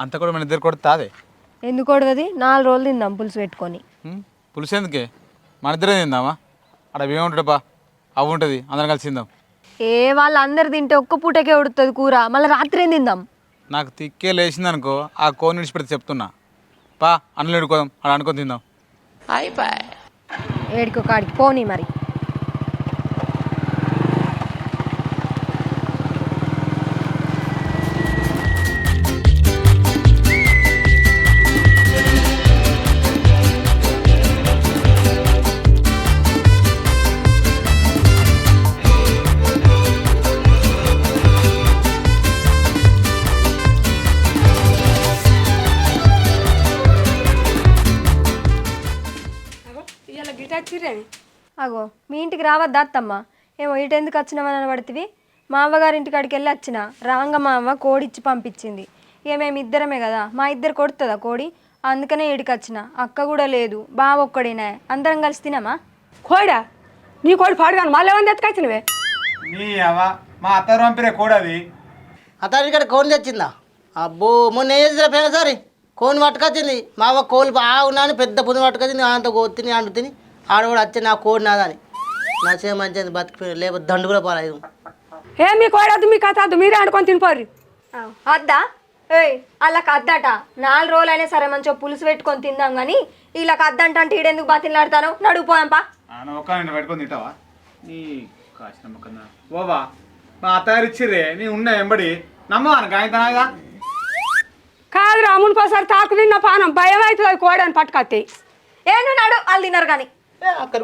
అంత కూడా మన ఇద్దరు కొడుతా అదే ఎందుకు కొడవది 4 రోజులు తిందాం పులుసు పెట్టుకొని. పులుసు ఎందుకే మన ఇద్దరే తిందామా అక్కడ ఏముంటుందప్పా అవి ఉంటుంది అందరం కలిసి తిందాం. వాళ్ళందరు తింటే ఒక్క పూటకే ఉడుతుంది కూర, మళ్ళీ రాత్రి ఏం తిందాం? నాకు తిక్కే లేచింది అనుకో ఆ కోని విడిచిపెడితే చెప్తున్నా పా అన్నం ఎడుకోదాం అలా అనుకొని తిందాం. ఏడికో కాడికి పోనీ మరి. అగో మీ ఇంటికి రావద్దా అత్తమ్మ? ఏమో ఇటు ఎందుకు వచ్చినామని పడుతుంది. మా అవ్వగారింటికి అడికి వెళ్ళి వచ్చిన రాంగ మా అవ్వ కోడి ఇచ్చి పంపించింది. ఇక మేము ఇద్దరమే కదా, మా ఇద్దరు కొడుతుందా కోడి, అందుకనే ఇడికి వచ్చిన. అక్క కూడా లేదు, బావ ఒక్కడేనా, అందరం కలిసి తినమా? కోడా నీ కోడి పాడుగాను మళ్ళీ ఏమన్నా ఎత్తుకొచ్చినవే? నీ అవ్వ మా అత్తారు పంపిరే కోడి అది. అతని ఇక్కడ కోని తెచ్చిందా? అబ్బో మొన్న ఏం చేసిన పోయినా సరే కోని పట్టుకొచ్చింది. మా అవ్వ కోళ్ళు బాగున్నాను పెద్ద పుని పట్టుకొచ్చింది. అంత తిని అంటు తిని ఆడ కూడా వచ్చి నా కోడి నాదని నా చే మంచిది బతికిపోయి లేకపోతే దండు కూడా పాలేదు. మీ కోడద్దు మీ కథ వద్దు, మీరే అనుకొని తినిపోర్రి. అద్దా వాళ్ళకి అద్దట 4 రోజులు అయినా సరే మంచిగా పులుసు పెట్టుకొని తిందాం కానీ వీళ్ళకి అద్దంటే ఈడెందుకు బాతిలాడతాను? నడుపుపోయాంపా పెట్టుకొని తింటావా నీ కాసిన ఓవా మా అత్తగారు ఇచ్చిర్రే నీ ఉన్న ఎంబడి నమ్మవాను గాయతనాగా కాదు రాముని పోసారి తాకు తిన్న పానం భయం అవుతుంది కోడని పట్టుకొత్తే. ఏ నువ్వు నాడు వాళ్ళు తిన్నారు కానీ అక్కడ